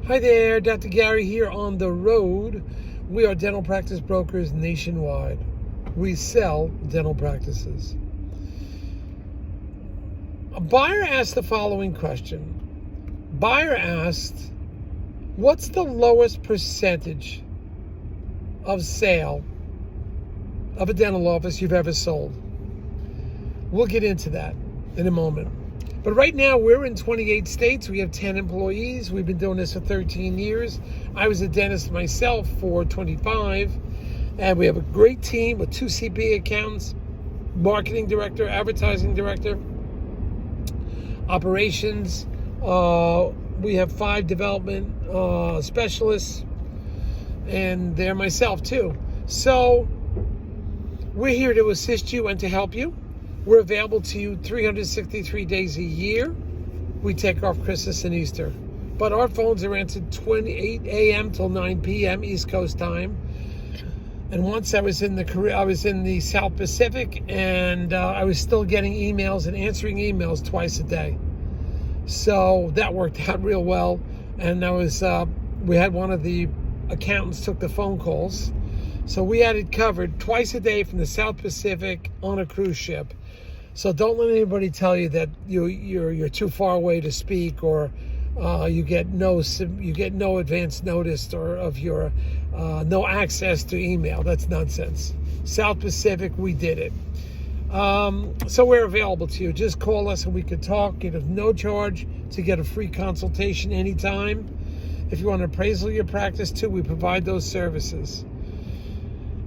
Hi there, Dr. Gary here on the road. We are dental practice brokers nationwide. We sell dental practices. A buyer asked the following question. Buyer asked, what's the lowest percentage of sale of a dental office you've ever sold? We'll get into that in a moment. But right now, we're in 28 states. We have 10 employees. We've been doing this for 13 years. I was a dentist myself for 25. And we have a great team with 2 CPA accountants, marketing director, advertising director, operations. We have 5 development specialists. And they're myself, too. So we're here to assist you and to help you. We're available to you 363 days a year. We take off Christmas and Easter. But our phones are answered 8 a.m. till 9 p.m. East Coast time. And once I was in the South Pacific, and I was still getting emails and answering emails twice a day. So that worked out real well. And we had one of the accountants took the phone calls. So we had it covered twice a day from the South Pacific on a cruise ship. So don't let anybody tell you that you're too far away to speak, or you get no advance notice, or of your no access to email. That's nonsense. South Pacific, we did it. So we're available to you. Just call us and we could talk. You have no charge to get a free consultation anytime. If you want an appraisal of your practice too, we provide those services.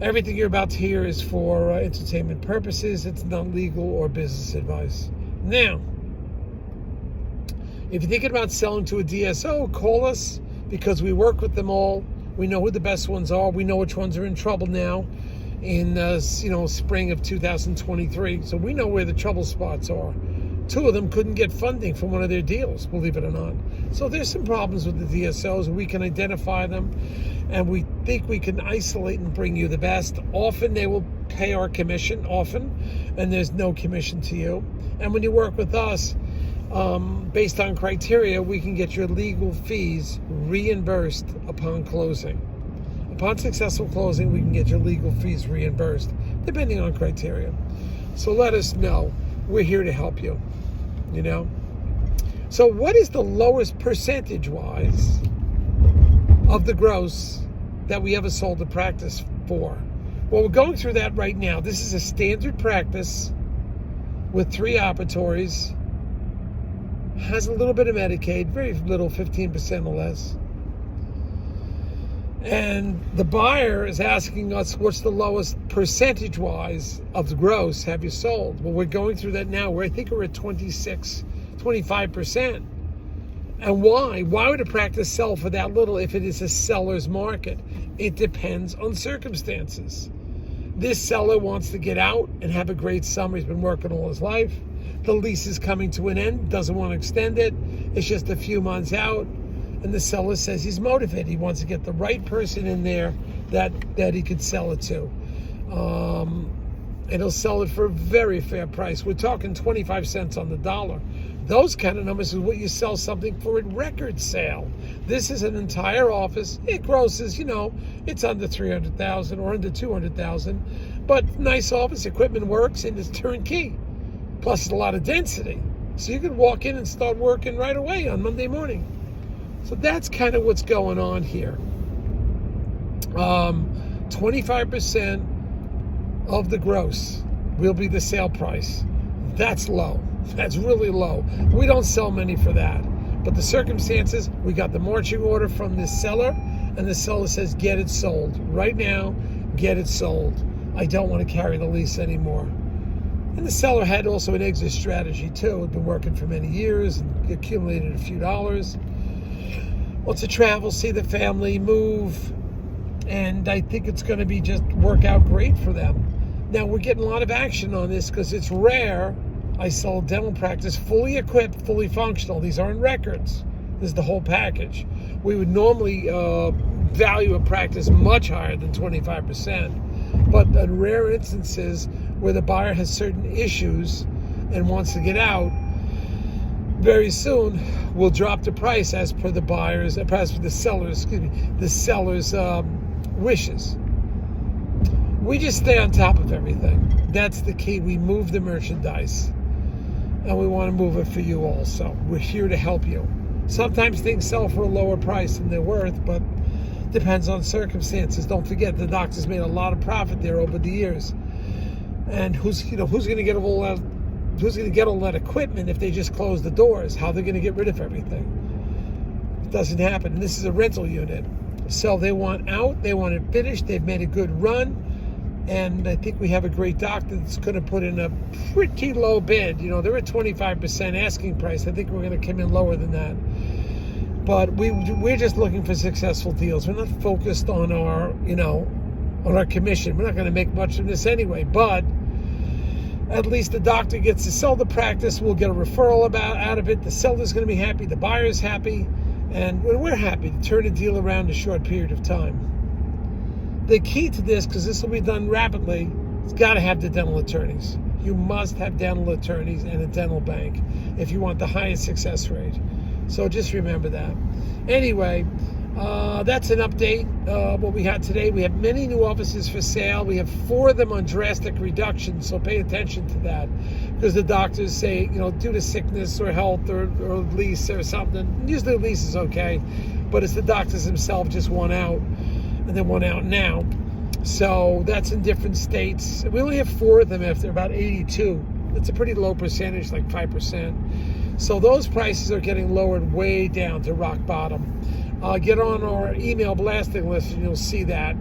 Everything you're about to hear is for entertainment purposes. It's not legal or business advice. Now, if you're thinking about selling to a DSO, call us, because we work with them all. We know who the best ones are. We know which ones are in trouble now in spring of 2023. So we know where the trouble spots are. 2 of them couldn't get funding for one of their deals, believe it or not. So there's some problems with the DSOs. We can identify them, and we think we can isolate and bring you the best. Often they will pay our commission, and there's no commission to you. And when you work with us, based on criteria, we can get your legal fees reimbursed upon closing. Upon successful closing, we can get your legal fees reimbursed, depending on criteria. So let us know. We're here to help you, So what is the lowest percentage-wise of the gross that we ever sold a practice for? Well, we're going through that right now. This is a standard practice with 3 operatories. Has a little bit of Medicaid, very little, 15% or less. And the buyer is asking us, what's the lowest percentage-wise of the gross have you sold? Well, we're going through that now. I think we're at 25%. And why? Why would a practice sell for that little if it is a seller's market? It depends on circumstances. This seller wants to get out and have a great summer. He's been working all his life. The lease is coming to an end, doesn't want to extend it. It's just a few months out. And the seller says he's motivated. He wants to get the right person in there that he could sell it to. And he'll sell it for a very fair price. We're talking 25 cents on the dollar. Those kind of numbers is what you sell something for at record sale. This is an entire office. It grosses, it's under $300,000 or under $200,000. But nice office, equipment works, and it's turnkey. Plus, it's a lot of density. So you could walk in and start working right away on Monday morning. So that's kind of what's going on here. 25% of the gross will be the sale price. That's low. That's really low. We don't sell many for that. But the circumstances, we got the marching order from the seller, and the seller says, get it sold. Right now, get it sold. I don't want to carry the lease anymore. And the seller had also an exit strategy too. Had been working for many years and accumulated a few dollars. Wants to travel, see the family, move, and I think it's going to be just work out great for them. Now, we're getting a lot of action on this because it's rare. I sell a dental practice fully equipped, fully functional. These aren't records. This is the whole package. We would normally value a practice much higher than 25%, but in rare instances where the buyer has certain issues and wants to get out, very soon we'll drop the price as per the buyers, as per the sellers, the seller's wishes. We just stay on top of everything. That's the key. We move the merchandise, and we want to move it for you also. We're here to help you. Sometimes things sell for a lower price than they're worth, but depends on circumstances. Don't forget, the doctor's made a lot of profit there over the years. And who's going to get all that equipment if they just close the doors? How they're going to get rid of everything? It doesn't happen. And this is a rental unit, so they want out. They want it finished. They've made a good run, and I think we have a great doctor that's going to put in a pretty low bid. They're at 25% asking price. I think we're going to come in lower than that. But we're just looking for successful deals. We're not focused on our commission. We're not going to make much of this anyway, but at least the doctor gets to sell the practice. We'll get a referral out of it. The seller's going to be happy. The buyer's happy. And we're happy to turn a deal around in a short period of time. The key to this, because this will be done rapidly, it's got to have the dental attorneys. You must have dental attorneys and a dental bank if you want the highest success rate. So just remember that. Anyway, that's an update, what we had today. We have many new offices for sale. We have 4 of them on drastic reduction, so pay attention to that. Because the doctors say, due to sickness or health or lease or something. Usually lease is okay, but it's the doctors themselves just want out, and they want out now. So that's in different states. We only have 4 of them after about 82. It's a pretty low percentage, like 5%. So those prices are getting lowered way down to rock bottom. Get on our email blasting list and you'll see that.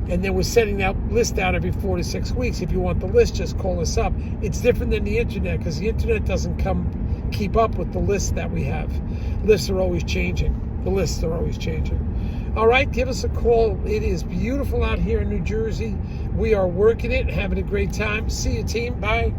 And then we're sending that list out every 4 to 6 weeks. If you want the list, just call us up. It's different than the internet because the internet doesn't keep up with the lists that we have. Lists are always changing. The lists are always changing. All right, give us a call. It is beautiful out here in New Jersey. We are working it, having a great time. See you, team. Bye.